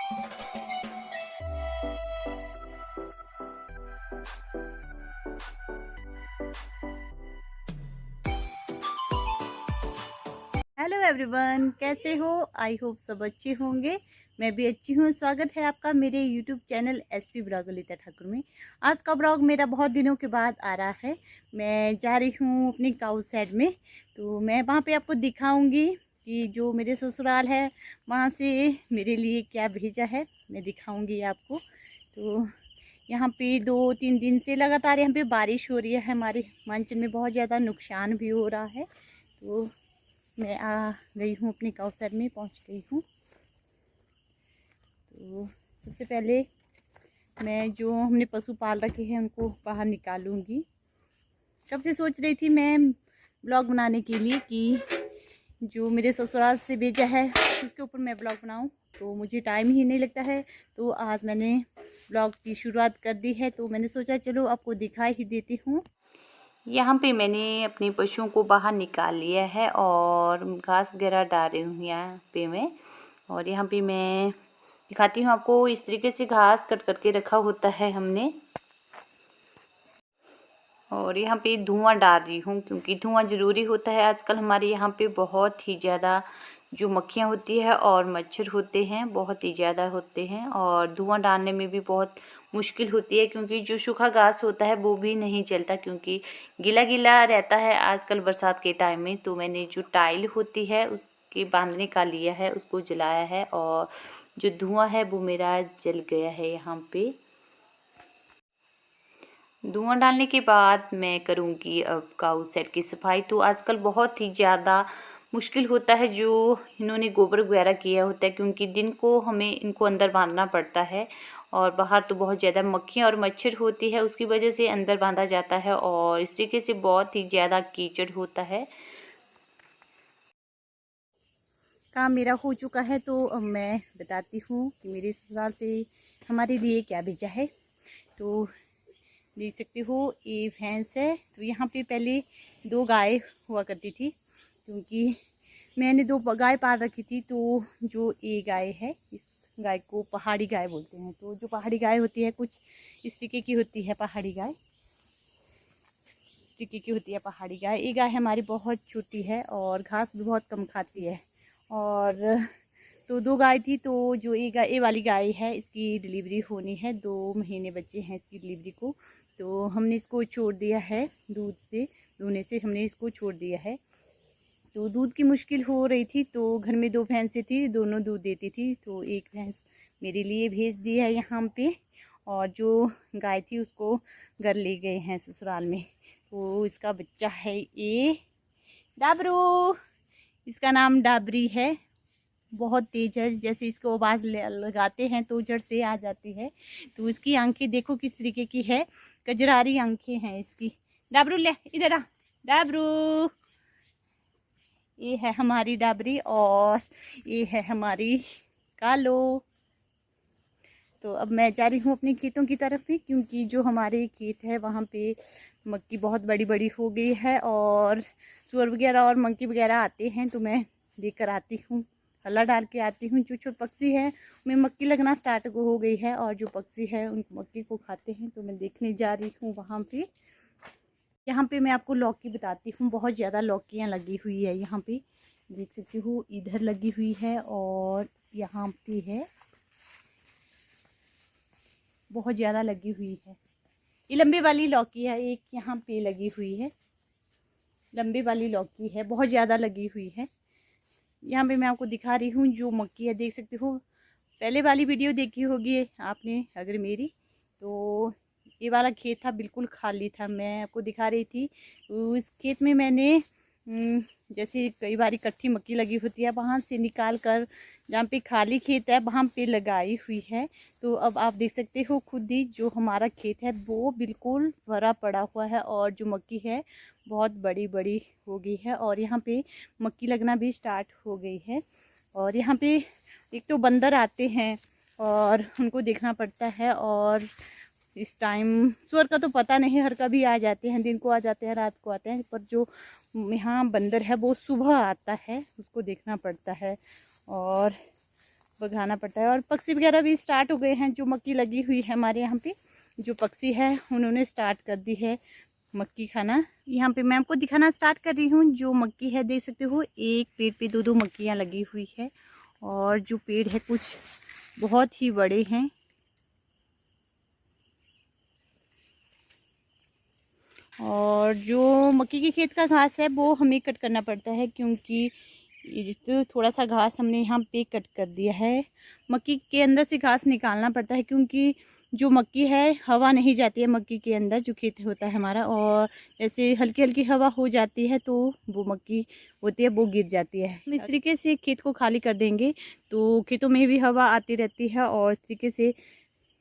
Hello everyone, कैसे हो? I hope सब अच्छे होंगे। मैं भी अच्छी हूँ। स्वागत है आपका मेरे YouTube channel SP blog Lalita Thakur में। आज का ब्लॉग मेरा बहुत दिनों के बाद आ रहा है। मैं जा रही हूँ अपनी काऊ साइड में, तो मैं वहाँ पे आपको दिखाऊंगी कि जो मेरे ससुराल है वहाँ से मेरे लिए क्या भेजा है, मैं दिखाऊंगी आपको। तो यहाँ पे 2-3 दिन से लगातार यहाँ पे बारिश हो रही है। हमारे हिमाचल में बहुत ज़्यादा नुकसान भी हो रहा है। तो मैं आ गई हूँ अपनी काऊ साइड में, पहुँच गई हूँ। तो सबसे पहले मैं जो हमने पशु पाल रखे हैं उनको बाहर निकालूंगी। कब से सोच रही थी मैं ब्लॉग बनाने के लिए कि जो मेरे ससुराल से भेजा है उसके ऊपर मैं ब्लॉग बनाऊं, तो मुझे टाइम ही नहीं लगता है। तो आज मैंने ब्लॉग की शुरुआत कर दी है, तो मैंने सोचा चलो आपको दिखा ही देती हूँ। यहाँ पे मैंने अपने पशुओं को बाहर निकाल लिया है और घास वगैरह डाल रही हूँ यहाँ पे मैं। और यहाँ पे मैं दिखाती हूँ आपको, इस तरीके से घास कट करके रखा होता है हमने। और यहाँ पे धुआं डाल रही हूँ क्योंकि धुआं ज़रूरी होता है। आजकल हमारे यहाँ पे बहुत ही ज़्यादा जो मक्खियाँ होती है और मच्छर होते हैं, बहुत ही ज़्यादा होते हैं और धुआं डालने में भी बहुत मुश्किल होती है क्योंकि जो सूखा घास होता है वो भी नहीं जलता क्योंकि गीला गीला रहता है आजकल बरसात के टाइम में। तो मैंने जो टाइल होती है उसके बांधने का लिया है, उसको जलाया है और जो धुआं है वो मेरा जल गया है। यहाँ पे धुआं डालने के बाद मैं करूँगी अब काऊ सेट की सफाई। तो आजकल बहुत ही ज़्यादा मुश्किल होता है जो इन्होंने गोबर वगैरह किया होता है क्योंकि दिन को हमें इनको अंदर बांधना पड़ता है और बाहर तो बहुत ज़्यादा मक्खियाँ और मच्छर होती है, उसकी वजह से अंदर बांधा जाता है और इस तरीके से बहुत ही ज़्यादा कीचड़ होता है। काम मेरा हो चुका है, तो अब मैं बताती हूँ कि मेरे ससुराल से हमारे लिए क्या भेजा है। तो देख सकते हो ये भैंस है। तो यहाँ पे पहले 2 गाय हुआ करती थी क्योंकि मैंने 2 गाय पाल रखी थी। तो जो ये गाय है, इस गाय को पहाड़ी गाय बोलते हैं। तो जो पहाड़ी गाय होती है कुछ इस तरीके की होती है, पहाड़ी गाय इस तरीके की होती है पहाड़ी गाय। ये गाय हमारी बहुत छोटी है और घास भी बहुत कम खाती है। और तो 2 गाय थी। तो जो ये वाली गाय है इसकी डिलीवरी होनी है, 2 महीने बचे हैं इसकी डिलीवरी को। तो हमने इसको छोड़ दिया है, दूध से दूहने से हमने इसको छोड़ दिया है। तो दूध की मुश्किल हो रही थी, तो घर में 2 भैंसें थी, दोनों दूध देती थी। तो एक भैंस मेरे लिए भेज दी है यहाँ पे और जो गाय थी उसको घर ले गए हैं ससुराल में। तो इसका बच्चा है ये डाबरू, इसका नाम डाबरी है। बहुत तेज है, जैसे इसको आवाज़ लगाते हैं तो जड़ से आ जाती है। तो इसकी आंखें देखो किस तरीके की है, कजरारी आंखें हैं इसकी। डाबरू ले इधर आ, डाबरू। ये है हमारी डाबरी और ये है हमारी कालो। तो अब मैं जा रही हूँ अपने खेतों की तरफ में क्योंकि जो हमारे खेत है वहाँ पे मक्की बहुत बड़ी बड़ी हो गई है और सुअर वगैरह और मंकी वगैरह आते हैं। तो मैं लेकर आती हूँ, हल्ला डाल के आती हूँ। जो छोटे पक्षी है उनमें मक्की लगना स्टार्ट हो गई है और जो पक्षी है उन मक्की को खाते हैं। तो मैं देखने जा रही हूँ वहाँ पे। यहाँ पे मैं आपको लौकी बताती हूँ, बहुत ज़्यादा लौकियाँ लगी हुई है यहाँ पे, देख सकती हूँ। इधर लगी हुई है और यहाँ पे है, बहुत ज़्यादा लगी हुई है। ये लंबी वाली लौकी है, एक यहाँ पे लगी हुई है, लंबी वाली लौकी है, बहुत ज़्यादा लगी हुई है। यहाँ पे मैं आपको दिखा रही हूँ जो मक्की है, देख सकते हो। पहले वाली वीडियो देखी होगी आपने अगर मेरी, तो ये वाला खेत था बिल्कुल खाली था, मैं आपको दिखा रही थी। तो इस खेत में मैंने जैसे कई बार इकट्ठी मक्की लगी होती है वहाँ से निकाल कर जहाँ पे खाली खेत है वहाँ पे लगाई हुई है। तो अब आप देख सकते हो खुद ही, जो हमारा खेत है वो बिल्कुल भरा पड़ा हुआ है और जो मक्की है बहुत बड़ी बड़ी हो गई है और यहाँ पे मक्की लगना भी स्टार्ट हो गई है। और यहाँ पे एक तो बंदर आते हैं और उनको देखना पड़ता है। और इस टाइम सुअर का तो पता नहीं, हर कभी आ जाते हैं, दिन को आ जाते हैं, रात को आते हैं। पर जो यहाँ बंदर है वो सुबह आता है, उसको देखना पड़ता है। और बघाना पड़ता है। और पक्षी वगैरह भी स्टार्ट हो गए हैं। जो मक्की लगी हुई है हमारे यहाँ पे, जो पक्षी है उन्होंने स्टार्ट कर दी है मक्की खाना। यहाँ पे मैं आपको दिखाना स्टार्ट कर रही हूँ। जो मक्की है देख सकते हो, एक पेड़ पे दो मक्कियाँ लगी हुई है। और जो पेड़ है कुछ बहुत ही बड़े हैं। और जो मक्की के खेत का घास है वो हमें कट करना पड़ता है, क्योंकि तो थोड़ा सा घास हमने यहाँ पे कट कर दिया है। मक्की के अंदर से घास निकालना पड़ता है, क्योंकि जो मक्की है हवा नहीं जाती है मक्की के अंदर, जो खेत होता है हमारा। और जैसे हल्की हल्की हवा हो जाती है तो वो मक्की होती है वो गिर जाती है। हम इस तरीके से खेत को खाली कर देंगे तो खेतों में भी हवा आती रहती है। और इस तरीके से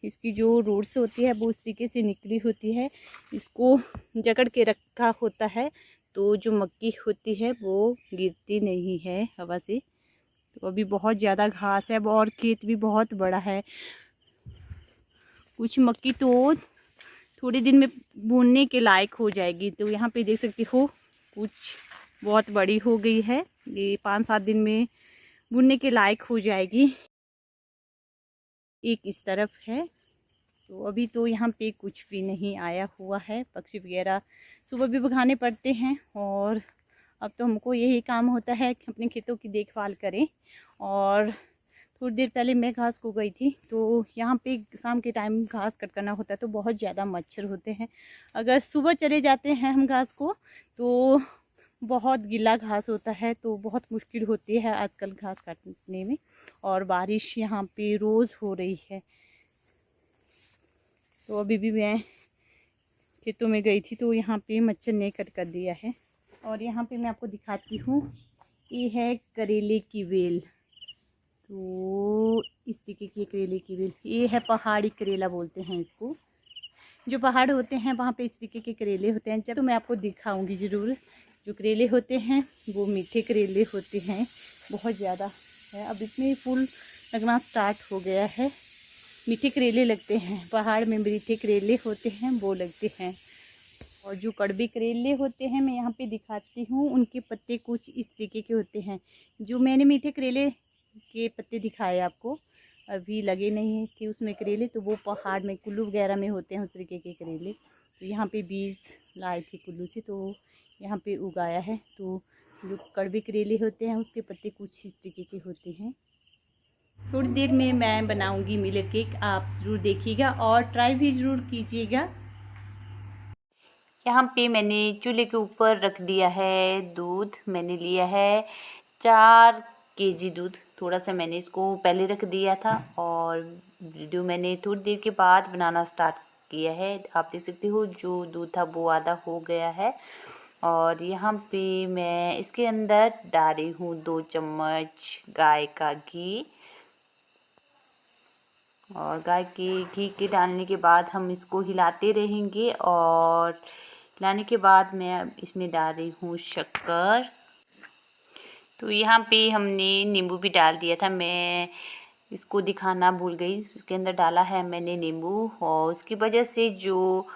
इसकी जो रोड्स होती है वो इस तरीके से निकली होती है। इसको जकड़ के रखा होता है तो जो मक्की होती है वो गिरती नहीं है हवा से। तो अभी बहुत ज़्यादा घास है और खेत भी बहुत बड़ा है। कुछ मक्की तो थोड़े दिन में भूनने के लायक हो जाएगी। तो यहाँ पे देख सकते हो कुछ बहुत बड़ी हो गई है, ये 5-7 दिन में भूनने के लायक हो जाएगी। एक इस तरफ है। तो अभी तो यहाँ पे कुछ भी नहीं आया हुआ है। पक्षी वगैरह सुबह भी भगाने पड़ते हैं। और अब तो हमको यही काम होता है कि अपने खेतों की देखभाल करें। और थोड़ी देर पहले मैं घास को गई थी तो यहाँ पे शाम के टाइम घास कट करना होता है तो बहुत ज़्यादा मच्छर होते हैं। अगर सुबह चले जाते हैं हम घास को तो बहुत गीला घास होता है, तो बहुत मुश्किल होती है आजकल घास काटने में। और बारिश यहाँ पे रोज़ हो रही है। तो अभी भी मैं खेतों में गई थी तो यहाँ पे मच्छर ने कट कर दिया है। और यहाँ पे मैं आपको दिखाती हूँ, ये है करेले की बेल। तो इस तरीके की करेले की बेल, ये है पहाड़ी करेला बोलते हैं इसको। जो पहाड़ होते हैं वहाँ पे इस तरीके के करेले होते हैं। जब तो मैं आपको दिखाऊंगी ज़रूर। जो करेले होते हैं वो मीठे करेले होते हैं, बहुत ज़्यादा है। अब इसमें फूल लगना स्टार्ट हो गया है। मीठे करेले लगते हैं, पहाड़ में मीठे करेले होते हैं वो लगते हैं। और जो कड़वे करेले होते हैं मैं यहाँ पे दिखाती हूँ, उनके पत्ते कुछ इस तरीके के होते हैं। जो मैंने मीठे करेले के पत्ते दिखाए आपको, अभी लगे नहीं थे उसमें करेले, तो वो पहाड़ में कुल्लू वगैरह में होते हैं उस तरीके के करेले। तो यहाँ पे बीज लाए थे कुल्लू से तो यहाँ पे उगाया है। तो जो कड़वे करेले होते हैं उसके पत्ते कुछ इस तरीके के होते हैं। थोड़ी देर में मैं बनाऊंगी मिल्क केक, आप ज़रूर देखिएगा और ट्राई भी ज़रूर कीजिएगा। यहाँ पे मैंने चूल्हे के ऊपर रख दिया है दूध। मैंने लिया है 4 kg दूध। थोड़ा सा मैंने इसको पहले रख दिया था और वीडियो मैंने थोड़ी देर के बाद बनाना स्टार्ट किया है। आप देख सकते हो जो दूध था वो आधा हो गया है। और यहाँ पे मैं इसके अंदर डाल रही हूँ 2 चम्मच गाय का घी। और गाय के घी के डालने के बाद हम इसको हिलाते रहेंगे। और हिलाने के बाद मैं इसमें डाल रही हूँ शक्कर। तो यहाँ पे हमने नींबू भी डाल दिया था, मैं इसको दिखाना भूल गई। इसके अंदर डाला है मैंने नींबू और उसकी वजह से जो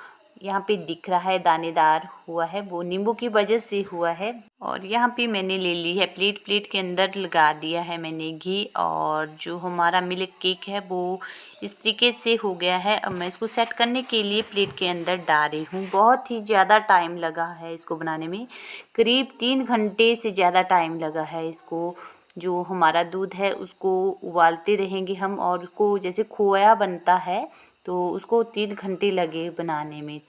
यहाँ पे दिख रहा है दानेदार हुआ है वो नींबू की वजह से हुआ है। और यहाँ पे मैंने ले ली है प्लेट के अंदर लगा दिया है मैंने घी। और जो हमारा मिल्क केक है वो इस तरीके से हो गया है। अब मैं इसको सेट करने के लिए प्लेट के अंदर डाल रही हूँ। बहुत ही ज़्यादा टाइम लगा है इसको बनाने में, करीब 3 घंटे से ज़्यादा टाइम लगा है इसको। जो हमारा दूध है उसको उबालते रहेंगे हम, और उसको जैसे खोया बनता है तो उसको 3 घंटे लगे बनाने में।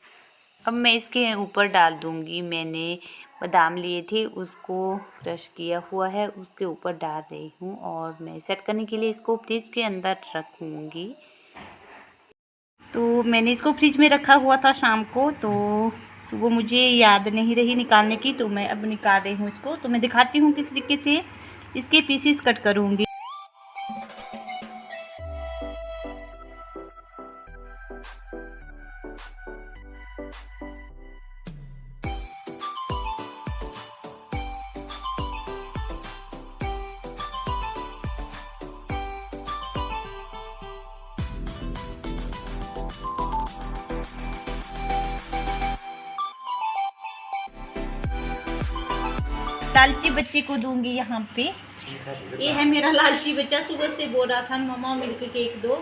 अब मैं इसके ऊपर डाल दूँगी, मैंने बादाम लिए थे उसको क्रश किया हुआ है, उसके ऊपर डाल रही हूँ। और मैं सेट करने के लिए इसको फ्रिज के अंदर रखूँगी। तो मैंने इसको फ्रिज में रखा हुआ था शाम को, तो सुबह मुझे याद नहीं रही निकालने की, तो मैं अब निकाल रही हूँ इसको। तो मैं दिखाती हूँ किस तरीके से इसके पीसेस कट करूँगी। लालची बच्चे को दूंगी यहाँ पे। ये है मेरा लालची बच्चा, सुबह से बोल रहा था मम्मा मिल्क केक दो।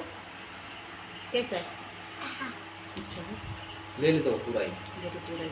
कैसा है? अच्छा ले ले तो पूरा ही। ये तो पूरा ही।